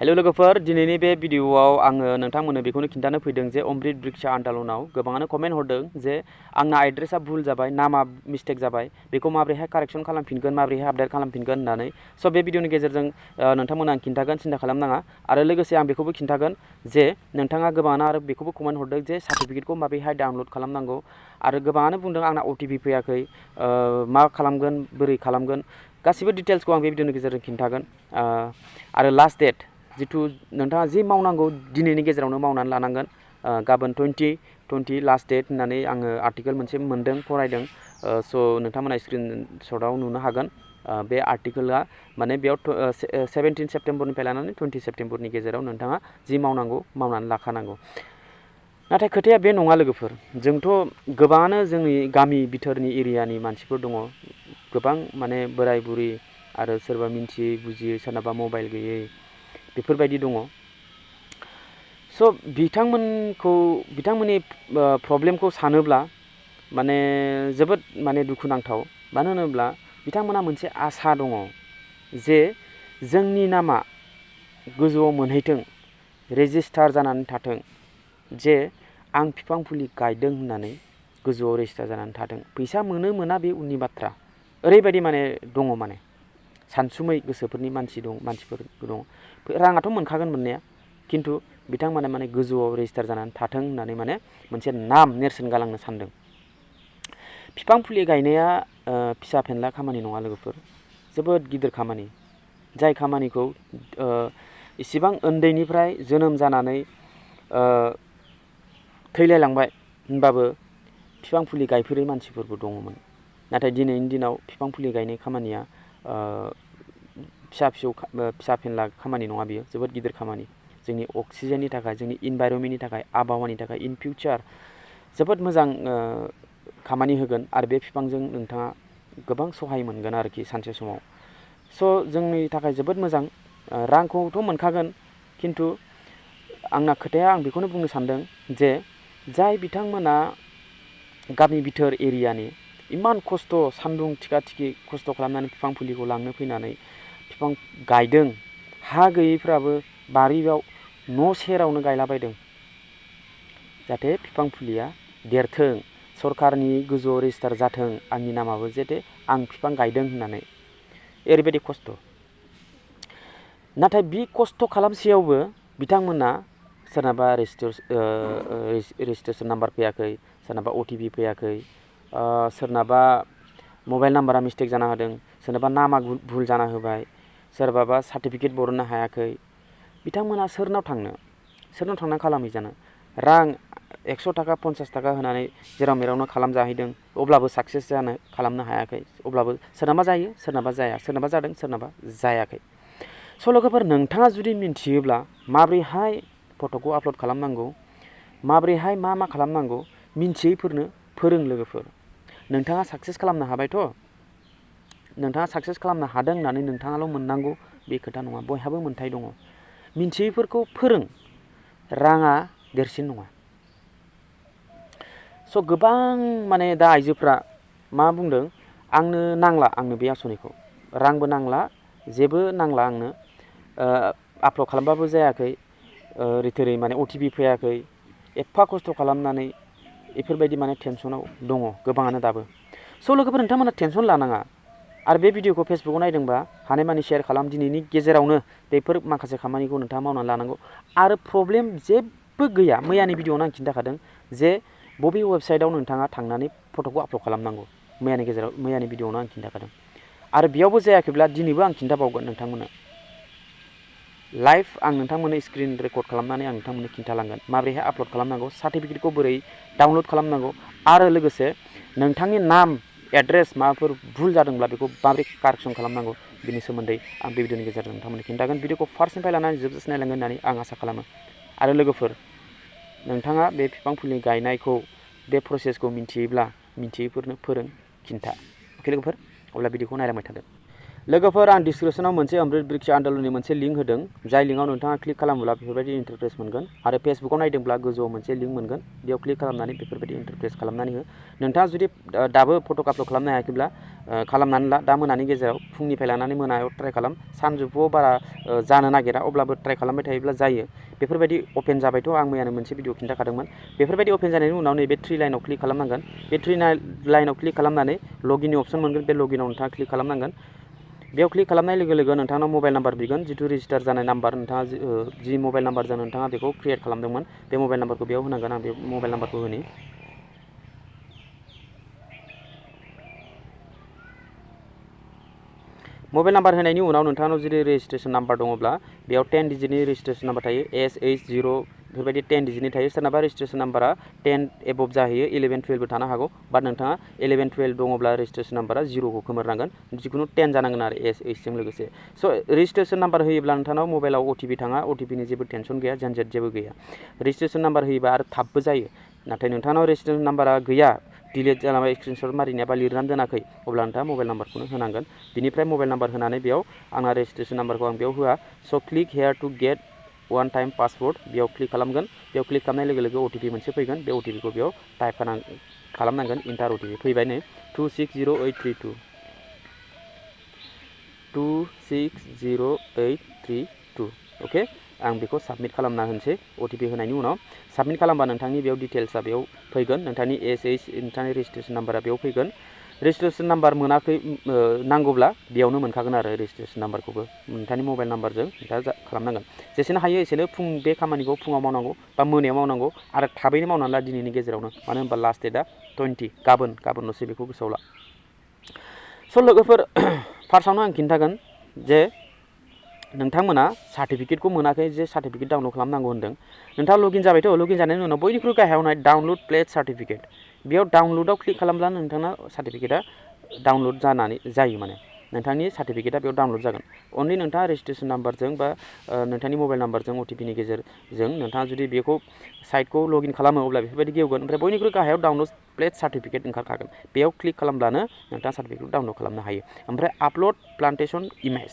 hello लोगोफोर दिनैनि बे भिडिअआव आङो नोंथांमोननो बेखौनो खिन्थानो फैदों जे अमृत ब्रिक्ष्या आन्दलनाव गोबाङानो कमेन्ट हरदों जे आंना एड्रेसा भुल जाबाय नामा मिस्टेक जाबाय बेखौ माबोरैहाय कारेक्सन खालामफिनगोन माबोरैहाय आपडेट खालामफिनगोन होननानै स' बे भिडिअनि गेजेरजों नोंथांमोननो आं खिन्थागोन सिन्था खालामनाङा आरो लोगोसे आं बेखौबो खिन्थागोन जे नोंथाङा गोबाङानो आरो बेखौबो कमेन्ट हरदों जे सार्टिफिकेटखौ माबोरैहाय डाउनलड खालामनांगौ आरो गोबाङानो बुंदों आंना OTP फैयाखै मा खालामगोन बोरै खालामगोन गासिबो डिटेल्सखौ आं बे भिडिअनि गेजेरजों खिन्थागोन आरो लास्ट डेट जिथु नोंथाङा जि मावनांगौ दिनैनि गेजेरावनो मावनानै लानांगोन गाबोन 20 लास्ट डेट होननानै आङो आर्टिकेल मोनसे मोनदों फरायदों स' नोंथांमोना स्क्रिनशटआव नुनो हागोन बे आर्टिकेला माने बेयाव 17 सेप्टेम्बरनिफ्राय लानानै 20 सेप्टेम्बरनि गेजेराव नोंथाङा जि मावनांगौ मावनानै लाखानांगौ नाथाय खोथाया बे नङा लोगोफोर जोंथ' गोबाङानो जोंनि गामि बिथोरनि एरियानि मानसिफोर दङ गोबां माने बोराय बुरि आरो सोरबा मिन्थियै बुजियै सोरनाबा मबाइल गैयै बेफोरबायदि दङ स' बिथांमोननि प्रब्लेमखौ सानोब्ला माने जोबोद माने दुखुनांथाव मानो होनोब्ला बिथांमोना मोनसे आसा दङ जे जोंनि नामा गोजौआव मोनहैथों रेजिस्टार जानानै थाथों जे आं बिफां फुलि गायदों होननानै गोजौआव रेजिस्टार जानानै थाथों फैसा मोनो मोना बे उननि बाथ्रा ओरैबायदि माने दङ माने सानसुमै गोसोफोरनि मानसिफोर दङ राङाथ' मोनखागोन मोननाया खिन्थु बिथांमोना माने गोजौआव रेजिस्टार जानानै थाथों होननानै माने मोनसे नाम नेरसोन गालांनो सानदों बिफां फुलि गायनाया फिसा फेनला खामानि नङा लोगोफोर जोबोद गिदिर खामानि जाय खामानिखौ इसिबां उन्दैनिफ्राय जोनोम जानानै थैलायलांबाय होनबाबो बिफां फुलि गायफेरै मानसिफोरबो दङमोन नाथाय दिनैनि दिनाव बिफां फुलि गायनाय खामानिया फिसा फेनला खामानि नङा बियो जोबोद गिदिर खामानि जोंनि अक्सिजेननि थाखाय जोंनि इनभाइरनमेन्टनि थाखाय आबहावानि थाखाय इन फिउचार जोबोद मोजां खामानि होगोन आरो बे बिफांजों नोंथाङा गोबां सहाय मोनगोन आरोखि सानसे समाव स' जोंनि थाखाय जोबोद मोजां रांखौथ' मोनखागोन खिन्थु आंना खोथाया आं बेखौनो बुंनो सानदों जे जाय बिथांमोना गामि बिथोर एरियानि इमान खस्थ' सान्दुं थिखा थिखि खस्थ' खालामनानै बिफां फुलिखौ लांनो फैनानै बिफां गायदों हा गैयैफ्राबो बारियाव न' सेरावनो गायलाबायदों जाहाथे बिफां फुलिया देरथों सरकारनि गोजौआव रेजिस्टार जाथों आंनि नामाबो जाहाथे आं बिफां गायदों होननानै ओरैबायदि खस्थ' नाथाय बे खस्थ' खालामसेयावबो बिथांमोना सोरनाबा रेजिस्ट्रेसन नाम्बार फैयाखै सोरनाबा OTP फैयाखै सोरनाबा मबाइल नाम्बारा मिस्टेक जाना होदों सोरनाबा नामा भुल जाना होबाय सोरबाबा सार्टिफिकेट बरननो हायाखै बिथांमोना सोरनाव थांना खालामहैजानो रां 100 थाखा 50 थाखा होनानै जेराव मेरावनो खालामजाहैदों अब्लाबो साक्सेस खालामनो हायाखै अब्लाबो सोरनाबा जायो सोरनाबा जाया सोरनाबा जादों सोरनाबा जायाखै स' लोगोफोर नोंथाङा जुदि मिन्थियोब्ला माबोरैहाय फट'खौ आपल'ड खालामनांगौ माबोरैहाय मा खालामनांगौ मिन्थियैफोरनो फोरों लोगोफोर नोंथाङा साक्सेस खालामनो हाबायथ' नोंथाङा साक्सेस खालामनो हादों होननानै नोंथाङाल' मोननांगौ बे खोथा नङा बयहाबो मोन्थाय दङ मिन्थियैफोरखौ फोरों राङा देरसिन नङा स' गोबां माने दा आइजोफ्रा मा बुंदों आंनो नांला आंनो बे आसनिखौ रांबो नांला जेबो नांला आंनो आपल'ड खालामबाबो जायाखै रिथोरै माने OTP फैयाखै एफा खस्थ' खालामनानै बेफोरबायदि माने टेनसनाव दङ गोबाङानो दाबो स' लोगोफोर नोंथांमोना टेनसन लानाङा आरो बे भिडिअखौ फेसबुकाव नायदोंबा हानायमानि शेयार खालाम दिनैनि गेजेरावनो बेफोर माखासे खामानिखौ नोंथाङा मावनानै लानांगौ आरो प्रब्लेम जेबो गैया मैयानि भिडिअआवनो आं खिन्थाखादों जे बबे वेबसाइटआव नोंथाङा थांनानै फट'खौ आपल'ड खालामनांगौ मैयानि भिडिअआवनो आं खिन्थाखादों आरो बेयावबो जायाखैब्ला दिनैबो आं खिन्थाबावगोन नोंथांमोननो लाइभ आं नोंथांमोननो स्क्रिन रेकर्ड खालामनानै आं नोंथांमोननो खिन्थालांगोन माबोरैहाय आपल'ड खालामनांगौ सार्टिफिकेटखौ बोरै डाउनल'ड खालामनांगौ आरो लोगोसे नोंथांनि नाम एड्रेस माबाफोर भुल जादोंब्ला बेखौ माबोरै कारेक्सन खालामनांगौ बिनि सोमोन्दै आं बे भिडिअनि गेजेरजों नोंथांमोननो खिन्थागोन भिडिअखौ फार्स्टनिफ्राय लानानै जोबजासिम नायलांगोन होननानै आं आसा खालामो आरो लोगोफोर नोंथाङा बे बिफां फुलि गायनायखौ बे प्रसेसखौ मिन्थियोब्ला मिन्थियैफोरनो फोरों खिन्था अके लोगोफोर अब्ला भिडिअखौ नायलांबाय थादो लोगोफोर आं डिसक्रिप्शनाव मोनसे अमृत ब्रिक्ष्य आन्दलननि मोनसे लिंक होदों जाय लिंकआव नोंथाङा क्लिक खालामोब्ला बेफोरबायदि इन्टारफेस मोनगोन आरो फेसबुकाव नायदोंब्ला गोजौआव मोनसे लिंक मोनगोन बेयाव क्लिक खालामनानै बेफोरबायदि इन्टारफेस खालामनानै हो नोंथाङा जुदि दाबो फटक आपलड खालामनो हायाखैब्ला खालामनानै ला दा मोनानि गेजेराव फुंनिफ्राय लानानै मोनायाव ट्राइ खालाम सानजौफुआव बारा जानो नागिरा अब्लाबो ट्राइ खालामबाय थायोब्ला जायो बेफोरबायदि अपेन जाबायथ' आं मैयानो मोनसे भिडिअ खिन्थाखादोंमोन बेफोरबायदि अपेन जानायनि उनाव नैबे 3 लाइनाव क्लिक खालामनांगोन बे 3 लाइनाव क्लिक खालामनानै लगिननि अपसन मोनगोन बे लगिनाव नोंथाङा क्लिक खालामनांगोन बेयाव क्लिक खालामनाय लोगो लोगो नोंथांनाव मबाइल नाम्बार बिगोन जिथु रेजिस्टार जानाय नाम्बार नोंथाङा जि मबाइल नाम्बारजों नोंथाङा बेखौ क्रिएट खालामदोंमोन बे मबाइल नाम्बारखौ बेयाव होनांगोन आं बे मबाइल नाम्बारखौ होनि मबाइल नाम्बार होनायनि उनाव नोंथांनाव जुदि रेजिस्ट्रेशन नाम्बार दङब्ला बेयाव 10 डिजिटनि रेजिस्ट्रेशन नाम्बार थायो SH0 बेफोरबायदि 10 डिजिटनि थायो सोरनाबा रेजिस्ट्रेशन नाम्बारा 10 एबभ जाहैयो 11 12 बो थानो हागौ बाट नोंथाङा 11 12 दङब्ला रेजिस्ट्रेशन नाम्बारा 0 खौ खोमोरनांगोन जिखुनु 10 जानांगोन आरो SH जों लोगोसे स' रेजिस्ट्रेशन नाम्बार होयोब्ला नोंथांनाव मबाइलाव OTP थाङा OTPनि जेबो टेनसन गैया झन्झट जेबो गैया रेजिस्ट्रेशन नाम्बार होयोबा आरो थाबबो जायो नाथाय नोंथांनाव रेजिस्ट्रेशन नाम्बारा गैया डिलिट जालांबाय स्क्रिनशट मारिनाया बा लिरनानै दोनाखै अब्ला नोंथाङा मबाइल नाम्बारखौनो होनांगोन बिनिफ्राय मबाइल नाम्बार होनानै बेयाव आंना रेजिस्ट्रेशन नाम्बारखौ आं बेयाव होआ स' click hair to get one time password बेयाव क्लिक खालामगोन बेयाव क्लिक खालामनाय लोगो लोगो OTP मोनसे फैगोन बे OTP खौ बेयाव टाइप खालामनांगोन इन्टार OTP फैबाय नै 260832 260832 अके आं बेखौ साबमिट खालामना होनोसै OTP होनायनि उनाव साबमिट खालामबा नोंथांनि बेयाव डिटेल्सआ बेयाव फैगोन नोंथांनि SH नोंथांनि रेजिस्ट्रेशन नाम्बारा बेयाव फैगोन रेजिस्ट्रेशन नाम्बार मोनाखै नांगौब्ला बेयावनो मोनखागोन आरो रेजिस्ट्रेशन नाम्बारखौबो नोंथांनि मबाइल नाम्बारजों नोंथाङा खालामनांगोन जेसेनो हायो एसेनो बे खामानिखौ फुङाव मावनांगौ बा मोनायाव मावनांगौ आरो थाबैनो मावनानै ला दिनैनि गेजेरावनो मानो होनबा लास्ट डेटआ 20 गाबोनल'सै बेखौ गोसोआव ला स' लोगोफोर फार्स्टआवनो आं खिन्थागोन जे नोंथांमोना सार्टिफिकेटखौ मोनाखै जे सार्टिफिकेट डाउनलड खालामनांगौ होनदों नोंथाङा लगइन जाबायथ' लगइन जानायनि उनाव बयनिख्रुइ गाहायाव नाय डाउनलड प्लेट सार्टिफिकेट बेयाव डाउनलडआव क्लिक खालामब्ला नोंथांना सार्टिफिकेटआ डाउनलड जायो माने नोंथांनि सार्टिफिकेटआ बेयाव डाउनलड जागोन अनलि नोंथाङा रेजिस्ट्रेशन नाम्बारजों बा नोंथांनि मबाइल नाम्बारजों OTPनि गेजेरजों नोंथाङा जुदि बेखौ साइटखौ लगइन खालामो अब्ला बेफोरबायदि गेवगोन ओमफ्राय बयनिख्रुइ गाहायाव डाउनलड प्लेट सार्टिफिकेट ओंखारखागोन बेयाव क्लिक खालामब्लानो नोंथाङा सार्टिफिकेटखौ डाउनलड खालामनो हायो ओमफ्राय आपलड प्लान्टेसन इमेज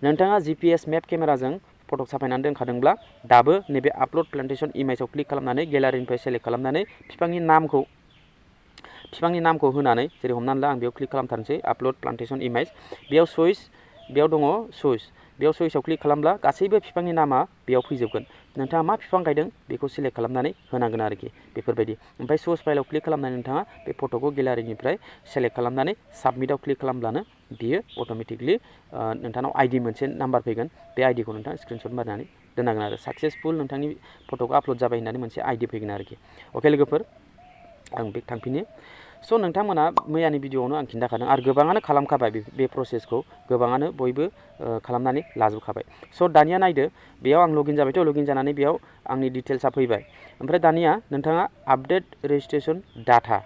नोंथाङा GPS मेप केमेराजों फटक साफायनानै दोनखादोंब्ला दाबो नैबे आपलड प्लान्टेसन इमेजाव क्लिक खालामनानै गेलारिनिफ्राय सेलेक्ट खालामनानै बिफांनि नामखौ होनानै जेरै हमनानै ला आं बेयाव क्लिक खालामथारनोसै आपलड प्लान्टेसन इमेज बेयाव बेयाव दङ बेयाव चइसआव क्लिक खालामब्ला गासैबो बिफांनि नामा बेयाव फैजोबगोन नोंथाङा मा बिफां गायदों बेखौ सिलेक्ट खालामनानै होनांगोन आरोखि बेफोरबायदि ओमफ्राय सर्स फाइलाव क्लिक खालामनानै नोंथाङा बे फट'खौ गेलारिनिफ्राय सेलेक्ट खालामनानै साबमिटआव क्लिक खालामब्लानो बियो अट'मेटिकलि नोंथांनाव ID मोनसे नाम्बार फैगोन बे IDखौ नोंथाङा स्क्रिनशट मारिनानै दोननांगोन आरो साक्सेसफुल नोंथांनि फट'खौ आपलड जाबाय होननानै मोनसे ID फैगोन आरोखि अके लोगोफोर आं बेक थांफिनो स' नोंथांमोना मैयानि भिडिअआवनो आं खिन्थाखादों आरो गोबाङानो खालामखाबाय बे प्रसेसखौ गोबाङानो बयबो खालामनानै लाजोबखाबाय स' दानिया नायदो बेयाव आं लगइन जाबायथ' लगइन जानानै बेयाव आंनि डिटेल्सआ फैबाय ओमफ्राय दानिया नोंथाङा आपडेट रेजिस्ट्रेशन डाटा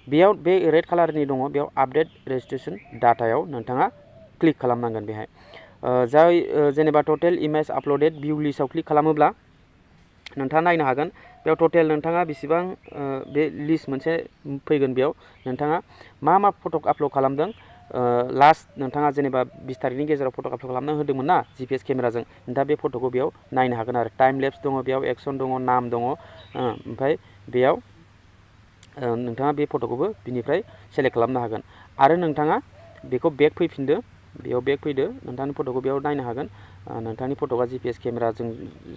बेयाव बे रेड कालारनि दङ बेयाव आपडेट रेजिस्ट्रेशन डाटायाव नोंथाङा क्लिक खालामनांगोन बेहाय जाय जेनेबा टटेल इमेज आपलडेड भिउ लिस्टआव क्लिक खालामोब्ला नोंथाङा नायनो हागोन बेयाव टटेल नोंथाङा बेसेबां बे लिस्ट मोनसे फैगोन बेयाव नोंथाङा मा फटक आपलड खालामदों लास्ट नोंथाङा जेनेबा 20 तारिखनि गेजेराव फटक आपलड खालामना होदोंमोन ना GPS केमेराजों दा बे फट'खौ बेयाव नायनो हागोन आरो टाइम लेप्स दङ बेयाव एक्सन दङ नाम दङ ओमफ्राय बेयाव नोंथाङा बे फट'खौबो बिनिफ्राय सेलेक्ट खालामनो हागोन आरो नोंथाङा बेखौ बेक फैफिनदो बेयाव बेक फैदो नोंथांनि फट'खौ बेयाव नायनो हागोन नोंथांनि फट'आ GPS केमेराजों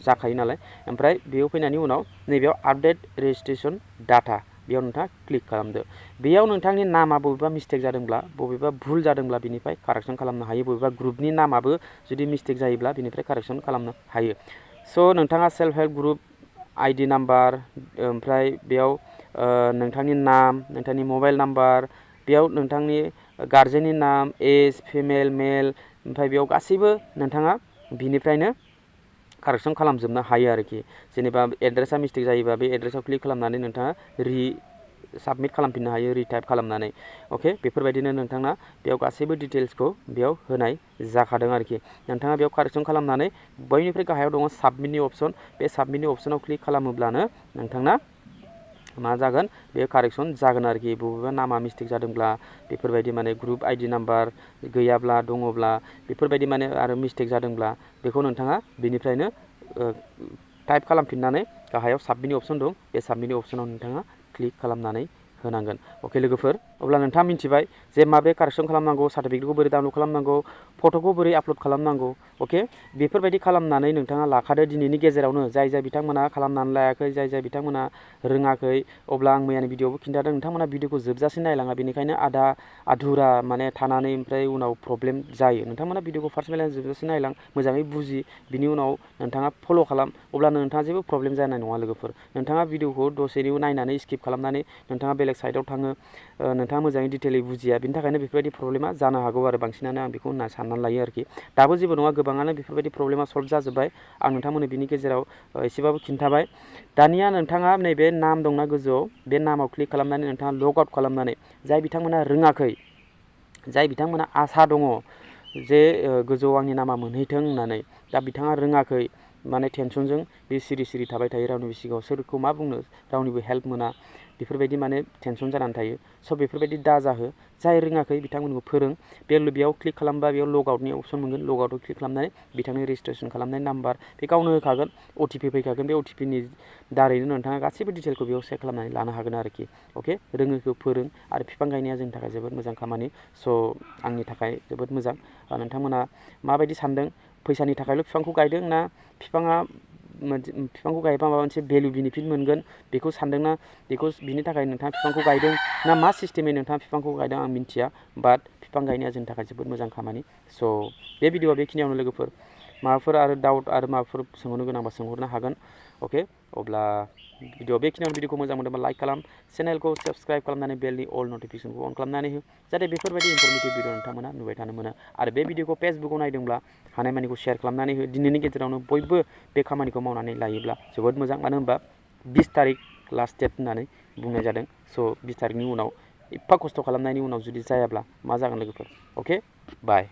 जाखायो नालाय ओमफ्राय बेयाव फैनायनि उनाव नैबेयाव आपडेट रेजिस्ट्रेशन डाटा बेयाव नोंथाङा क्लिक खालामदो बेयाव नोंथांनि नामा बबेबा मिस्टेक जादोंब्ला बबेबा भुल जादोंब्ला बिनिफ्राय कारेक्सन खालामनो हायो बबेबा ग्रुपनि नामाबो जुदि मिस्टेक जायोब्ला बिनिफ्राय कारेक्सन खालामनो हायो स' नोंथाङा self help group ID number ओमफ्राय बेयाव नोंथांनि नाम नोंथांनि मबाइल नाम्बार बेयाव नोंथांनि गार्जेननि नाम एज फिमेल मेल ओमफ्राय बेयाव गासैबो नोंथाङा बिनिफ्रायनो कारेक्सन खालामजोबनो हायो आरोखि जेनेबा एड्रेसा मिस्टेक जायोबा बे एड्रेसाव क्लिक खालामनानै नोंथाङा साबमिट खालामफिननो हायो रिटाइप खालामनानै अके बेफोरबायदिनो नोंथाङा बेयाव गासैबो डिटेल्सखौ बेयाव होनाय जाखादों आरोखि नोंथाङा बेयाव कारेक्सन खालामनानै बयनिफ्राय गाहायाव दङ साबमिटनि अपसन बे साबमिटनि अपसनाव क्लिक खालामोब्लानो नोंथांना मा जागोन बे कारेक्सन जागोन आरोखि बबेबा नामा मिस्टेक जादोंब्ला बेफोरबायदि माने ग्रुप आइडि नाम्बार गैयाब्ला दङब्ला बेफोरबायदि माने आरो मिस्टेक जादोंब्ला बेखौ नोंथाङा बेनिफ्रायनो टाइप खालामफिननानै गाहायाव साबमिटनि अपसन दं बे साबमिटनि अपसनाव नोंथाङा क्लिक खालामनानै होनांगोन अके लोगोफोर अब्ला नोंथाङा मिथिबाय जे माबे कारेक्सन खालामनांगौ सार्टिफिकेटखौ बोरै डाउनलड खालामनांगौ फट'खौ बोरै आपल'ड खालामनांगौ अके बेफोरबायदि खालामनानै नोंथाङा लाखादो दिनैनि गेजेरावनो जाय बिथांमोना खालामनानै लायाखै जाय बिथांमोना रोङाखै अब्ला आं मैयानि भिडिअ'आवबो खिन्थादों नोंथांमोना भिडिअ'खौ जोबजासिम नायलाङा बेनिखायनो आधा आधुरा माने थानानै ओमफ्राय उनाव प्रब्लेम जायो नोंथांमोना भिडिअ'खौ फार्स्ट जोबजासिम नायलां मोजाङै बुजि बिनि उनाव नोंथाङा फल' खालाम अब्लानो नोंथाङा जेबो प्रब्लेम जानाय नङा लोगोफोर नोंथाङा भिडिअ'खौ दसेनि नायनानै स्किप खालामनानै नोंथाङा बेलेग साइडआव थाङो नोंथाङा मोजाङै डिटेलै बुजिया बिनि थाखायनो बेफोरबायदि प्रब्लेमा जानो हागौ आरो बांसिनानो आं बेखौ होनना साननानै लायो आरोखि दाबो जेबो नङा गोबाङानो बेफोरबायदि प्रब्लेमा सल्भ जाजोब्बाय आं नोंथांमोननो बिनि गेजेराव एसेबाबो खिन्थाबाय दानिया नोंथाङा नैबे नाम दंना गोजौआव बे नामाव क्लिक खालामनानै नोंथाङा लग आउट खालामनानै जाय बिथांमोना रोङाखै जाय बिथांमोना आसा दङ जे गोजौआव आंनि नामा मोनहैथों होननानै दा बिथाङा रोङाखै माने टेनसनजों बे सिरि सिरि थाबाय थायो रावनिबो सिगाङाव सोरखौ मा बुंनो रावनिबो हेल्प मोना बेफोरबायदि माने टेनसन जानानै थायो स' बेफोरबायदि दाजाहो जाय रोङाखै बिथांमोनखौ फोरों बेयाव क्लिक खालामबा बेयाव लग आउटनि अपसन मोनगोन लग आउटआव क्लिक खालामनानै बिथांनि रेजिस्ट्रेसन खालामनाय नाम्बार बे गावनो होखागोन अटिपि फैखागोन बे अटिपिनि दारैनो नोंथाङा गासैबो डिटेलखौ बेयाव सेभ खालामनानै लानो हागोन आरोखि अके रोङैखौ फोरों आरो बिफां गायनाया जोंनि थाखाय जोबोद मोजां खामानि स' आंनि थाखाय जोबोद मोजां नोंथांमोना माबायदि सानदों फैसानि थाखायल' बिफांखौ गायदों ना बिफांखौ गायबा माबा मोनसे भेलु बेनिफिट मोनगोन बेखौ सानदोंना बेखौ बिनि थाखाय नोंथाङा बिफांखौ गायदों ना मा सिस्टेमै नोंथाङा बिफांखौ गायदों आं मिन्थिया बाट बिफां गायनाया जोंनि थाखाय जोबोद मोजां खामानि स' बे भिडिअआ बेखिनियावनो लोगोफोर माबाफोर आरो डाउट आरो माबाफोर सोंहरनो गोनांबा सोंहरनो हागोन अके अब्ला बेखिनियावनो भिडिअखौ मोजां मोनदोंबा लाइक खालाम चेनेलखौ साबस्क्राइब खालामनानै बेलनि अल नटिफिकेसनखौ अन खालामनानै हो जाहाथे बेफोरबायदि इनफरमेटिभ भिडिअ नोंथांमोना नुबाय थानो मोनो आरो बे भिडिअखौ फेसबुकाव नायदोंब्ला हानायमानिखौ शेयार खालामनानै हो दिनैनि गेजेरावनो बयबो बे खामानिखौ मावनानै लायोब्ला जोबोद मोजां मानो होनबा 20 तारिख लास्ट डेट होननानै बुंनाय जादों स' 20 तारिखनि उनाव एफा खस्थ' खालामनायनि उनाव जुदि जायाब्ला मा जागोन लोगोफोर अके बाय